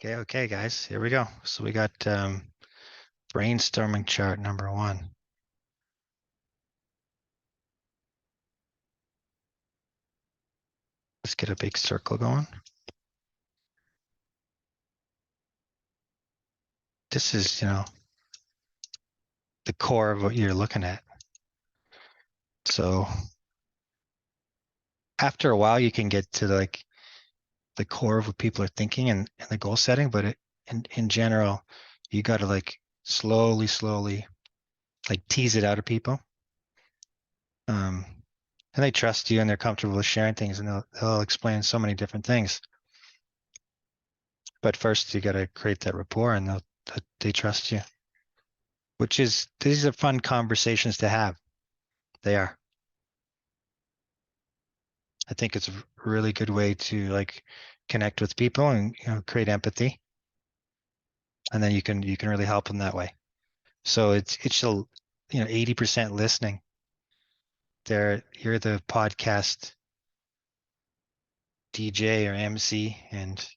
Okay, guys, here we go. So we got brainstorming chart number 1. Let's get a big circle going. This is, the core of what you're looking at. So after a while, you can get to like the core of what people are thinking and the goal setting, but in general, you got to like slowly like tease it out of people. And they trust you and they're comfortable with sharing things, and they'll explain so many different things. But first, you got to create that rapport, and they trust you, these are fun conversations to have. They are. I think it's a really good way to like connect with people and create empathy, and then you can really help them that way. So it's a 80% listening. You're the podcast DJ or MC, and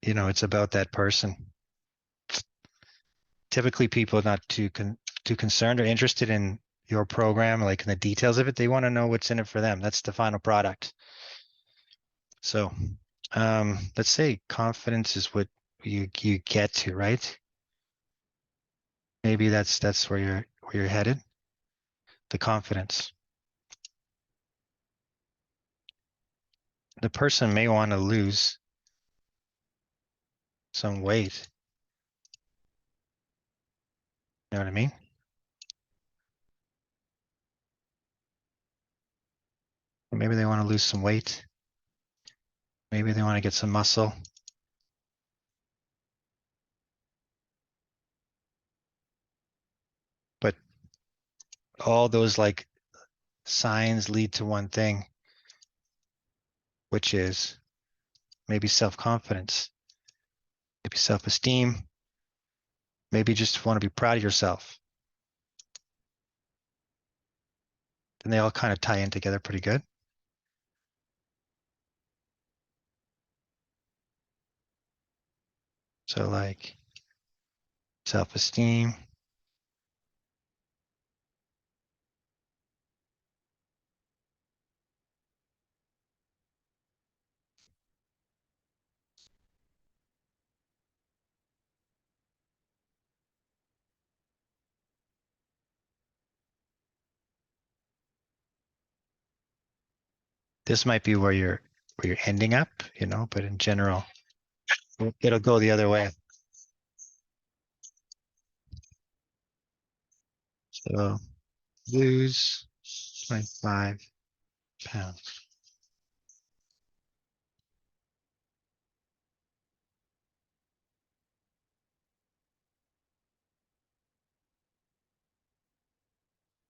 it's about that person. Typically, people are not too concerned or interested in your program, like in the details of it. They want to know what's in it for them. That's the final product. So let's say confidence is what you get to, right? Maybe that's where you're headed. The confidence. The person may want to lose some weight. You know what I mean? Or maybe they want to lose some weight. Maybe they want to get some muscle. But all those like signs lead to one thing, which is maybe self-confidence, maybe self-esteem, maybe just want to be proud of yourself. And they all kind of tie in together pretty good. So like self-esteem, this might be where you're ending up, but in general, it'll go the other way. So lose 25 pounds.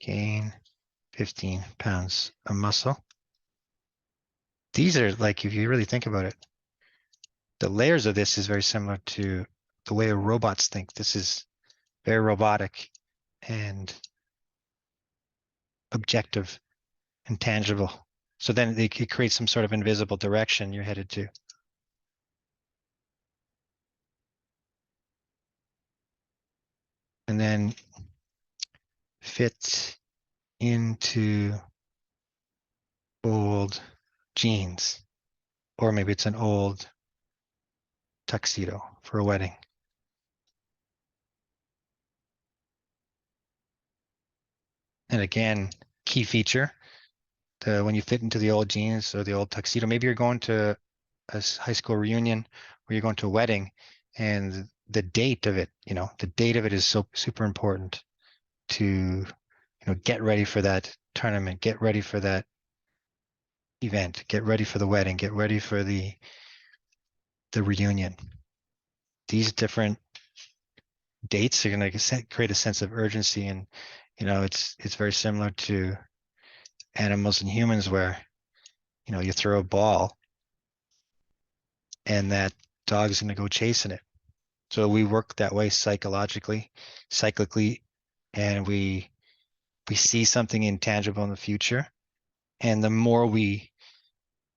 Gain 15 pounds of muscle. These are like, if you really think about it, the layers of this is very similar to the way robots think. This is very robotic and objective and tangible. So then it creates some sort of invisible direction you're headed to. And then fit into old jeans, or maybe it's an old tuxedo for a wedding. And again, key feature, when you fit into the old jeans or the old tuxedo, maybe you're going to a high school reunion or you're going to a wedding, and the date of it, the date of it is so super important to, get ready for that tournament, get ready for that event, get ready for the wedding, get ready for the reunion. These different dates are going to create a sense of urgency, and it's very similar to animals and humans where you throw a ball and that dog's going to go chasing it. So we work that way psychologically, cyclically, and we see something intangible in the future, and the more we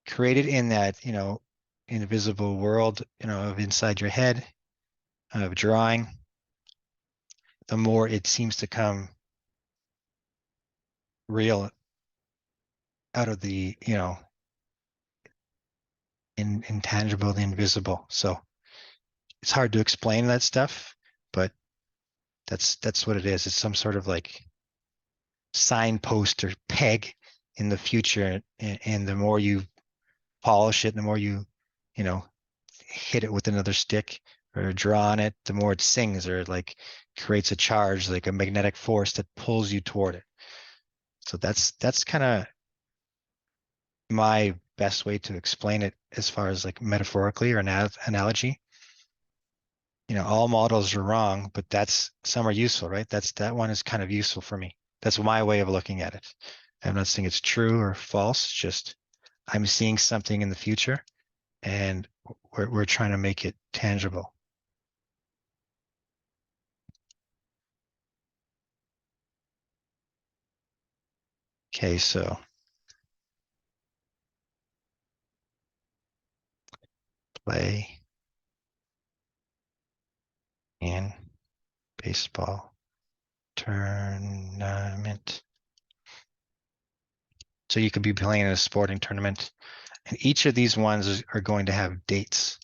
create it in that invisible world, of inside your head, of drawing, the more it seems to come real out of the, intangible, the invisible. So it's hard to explain that stuff, but that's what it is. It's some sort of like signpost or peg in the future, and the more you polish it, the more you know, hit it with another stick or draw on it, the more it sings or like creates a charge, like a magnetic force that pulls you toward it. So that's kind of my best way to explain it as far as like metaphorically or an analogy. All models are wrong, but some are useful, right? That one is kind of useful for me. That's my way of looking at it. I'm not saying it's true or false, just I'm seeing something in the future and we're trying to make it tangible. Okay, so play in baseball tournament. So you could be playing in a sporting tournament, and each of these ones are going to have dates,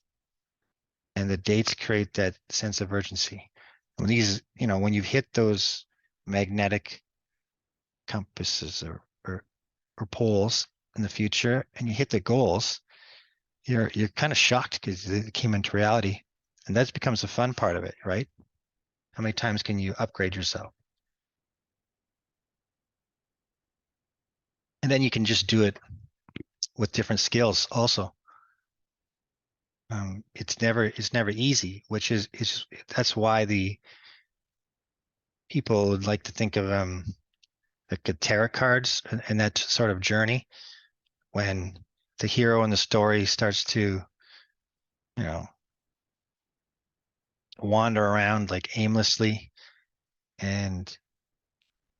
and the dates create that sense of urgency. When you've hit those magnetic compasses or poles in the future, and you hit the goals, you're kind of shocked because it came into reality, and that becomes the fun part of it, right? How many times can you upgrade yourself? And then you can just do it with different skills also. It's never easy, which is that's why the people would like to think of the tarot cards and that sort of journey when the hero in the story starts to, you know, wander around like aimlessly and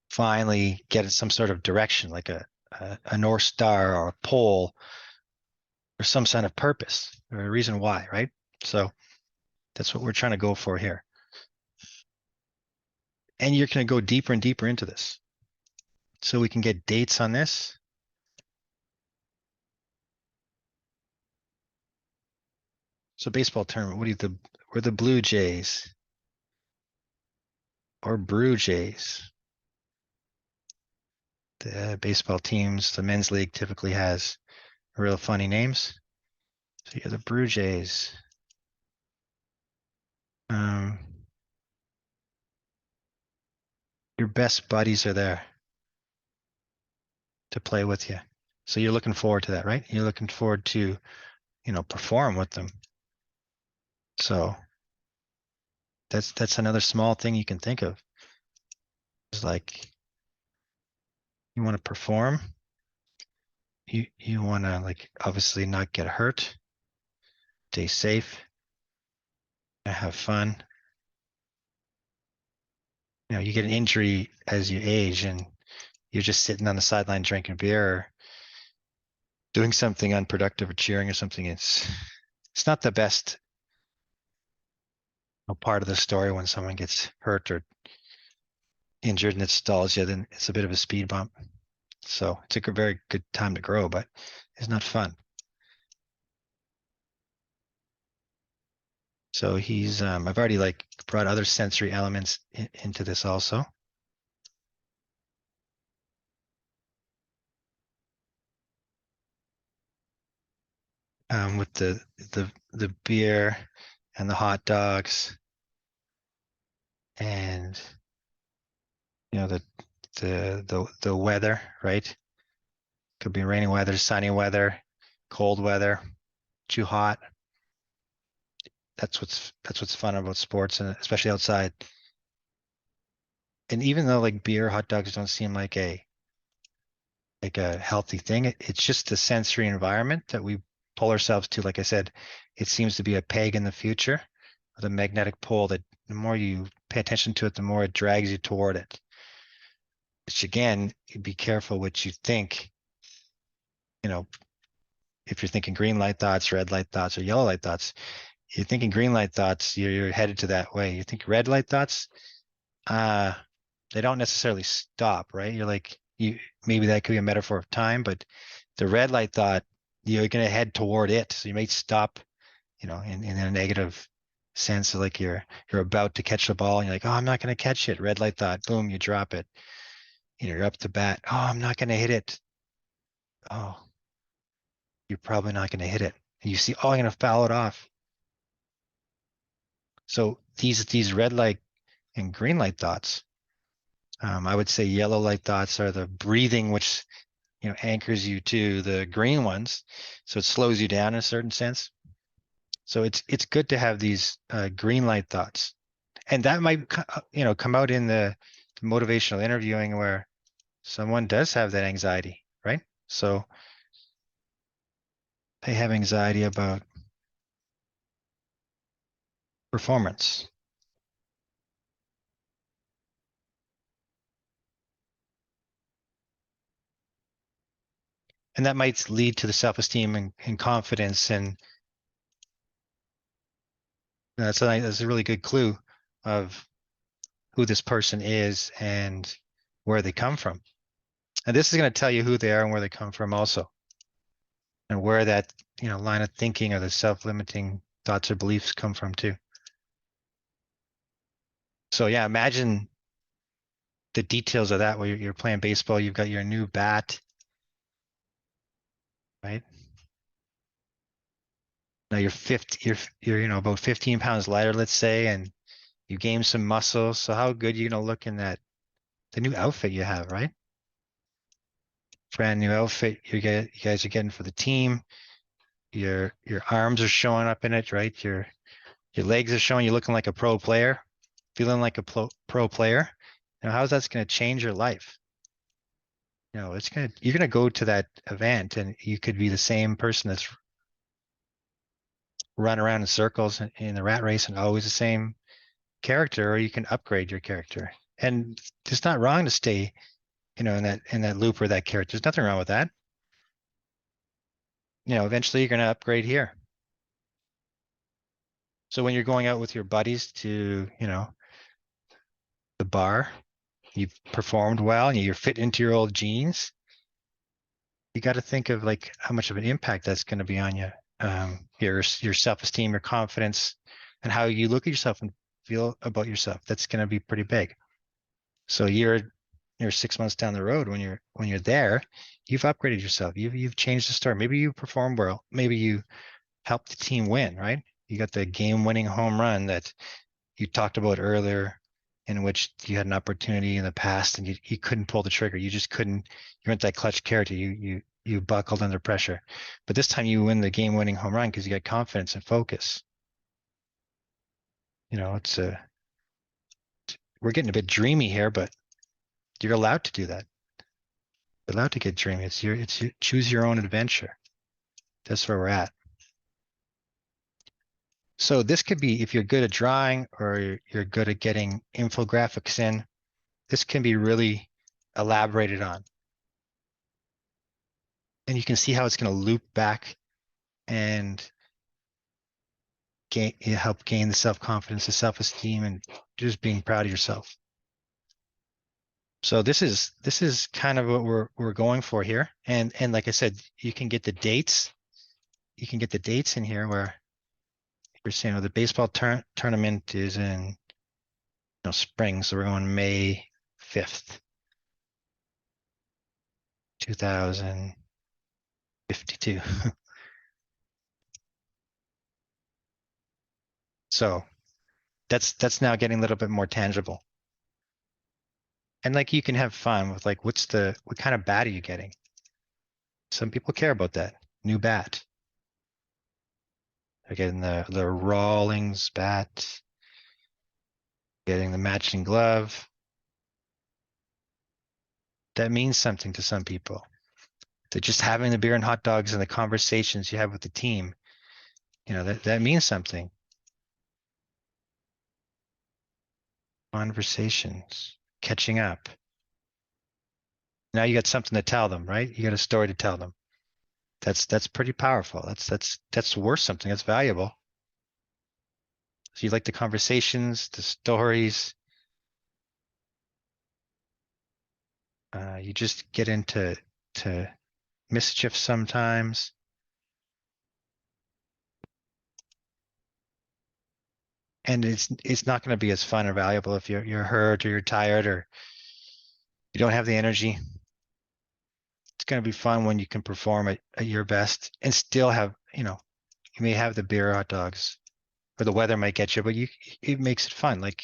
finally get some sort of direction, like a North Star or a pole or some kind of purpose or a reason why, right? So that's what we're trying to go for here. And you're going to go deeper and deeper into this. So we can get dates on this. So baseball tournament, we're the Blue Jays or Brew Jays. The baseball teams, the men's league typically has real funny names. So you're the Brew Jays. Um, your best buddies are there to play with you. So you're looking forward to that, right? You're looking forward to, perform with them. So that's another small thing you can think of. It's like you want to perform. You want to like obviously not get hurt, stay safe, have fun. You get an injury as you age and you're just sitting on the sideline drinking beer or doing something unproductive or cheering or something. It's not the best part of the story when someone gets hurt or injured and it stalls you, then it's a bit of a speed bump. So it's a very good time to grow, but it's not fun. So I've already like brought other sensory elements into this also. With the beer and the hot dogs and the weather, right? Could be rainy weather, sunny weather, cold weather, too hot. That's what's fun about sports and especially outside. And even though like beer, hot dogs don't seem like a healthy thing, it's just the sensory environment that we pull ourselves to. Like I said, it seems to be a peg in the future, the magnetic pole that the more you pay attention to it, the more it drags you toward it. Which again, you be careful what you think, you know, if you're thinking green light thoughts, red light thoughts, or yellow light thoughts, you're thinking green light thoughts, you're headed to that way. You think red light thoughts, uh, they don't necessarily stop, right? You're like, maybe that could be a metaphor of time, but the red light thought, you're going to head toward it. So you may stop, in a negative sense. So like you're about to catch the ball and you're like, oh, I'm not going to catch it. Red light thought, boom, you drop it. You're up to bat. Oh, I'm not going to hit it. Oh, you're probably not going to hit it. And you see, oh, I'm going to foul it off. So these red light and green light thoughts, I would say yellow light thoughts are the breathing, which anchors you to the green ones, so it slows you down in a certain sense. So it's good to have these green light thoughts, and that might come out in the motivational interviewing where someone does have that anxiety, right? So they have anxiety about performance. And that might lead to the self-esteem and confidence. And that's a really good clue of who this person is and where they come from. And this is going to tell you who they are and where they come from also. And where that, line of thinking or the self-limiting thoughts or beliefs come from too. So yeah, imagine the details of that where you're playing baseball, you've got your new bat, right? Now you're about 15 pounds lighter, let's say, and you gain some muscle. So how good you're gonna look in the new outfit you have, right? Brand new outfit you guys are getting for the team. Your arms are showing up in it, right? Your legs are showing you looking like a pro player, feeling like a pro player. How's that's gonna change your life? You're gonna go to that event and you could be the same person that's run around in circles in the rat race and always the same character, or you can upgrade your character. And it's not wrong to stay, in that loop or that character. There's nothing wrong with that. Eventually you're going to upgrade here. So when you're going out with your buddies to, the bar, you've performed well and you're fit into your old jeans. You got to think of like how much of an impact that's going to be on you. Your self-esteem, your confidence, and how you look at yourself and feel about yourself. That's going to be pretty big. So you're 6 months down the road when you're there, you've upgraded yourself. You've changed the story. Maybe you performed well. Maybe you helped the team win, right? You got the game-winning home run that you talked about earlier, in which you had an opportunity in the past and you couldn't pull the trigger. You just couldn't. You weren't that clutch character. You buckled under pressure. But this time you win the game-winning home run because you got confidence and focus. It's we're getting a bit dreamy here, but you're allowed to do that. You're allowed to get dreamy. Choose your own adventure. That's where we're at. So this could be, if you're good at drawing or you're good at getting infographics in, this can be really elaborated on. And you can see how it's going to loop back and help gain the self-confidence, the self-esteem, and just being proud of yourself. So this is kind of what we're going for here. And like I said, you can get the dates. You can get the dates in here where we're saying, the baseball tournament is in spring, so we're going May 5th, 2052. So that's now getting a little bit more tangible. And like you can have fun with like what kind of bat are you getting? Some people care about that. New bat. They're getting the Rawlings bat, getting the matching glove. That means something to some people. That just having the beer and hot dogs and the conversations you have with the team, that means something. Conversations, catching up. Now you got something to tell them, right? You got a story to tell them. That's pretty powerful. That's worth something. That's valuable. So you like the conversations, the stories. You just get into to mischief sometimes. And it's not going to be as fun or valuable if you're hurt or you're tired or you don't have the energy. It's going to be fun when you can perform at your best and still have, you may have the beer or hot dogs or the weather might get you, but it makes it fun, like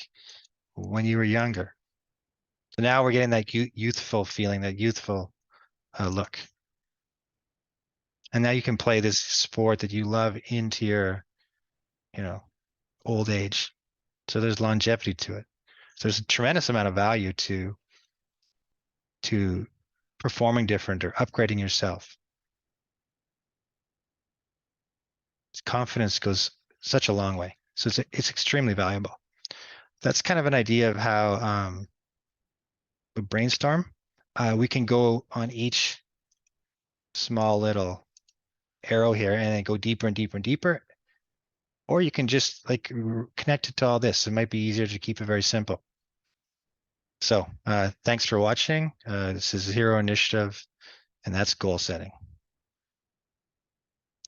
when you were younger. So now we're getting that youthful feeling, that youthful look. And now you can play this sport that you love into your, you know, old age. So there's longevity to it. So there's a tremendous amount of value to performing different or upgrading yourself. Confidence goes such a long way. So it's extremely valuable. That's kind of an idea of how we brainstorm. We can go on each small little arrow here and then go deeper and deeper and deeper. Or you can just like connect it to all this. It might be easier to keep it very simple. So thanks for watching. This is Hero Initiative, and that's goal setting.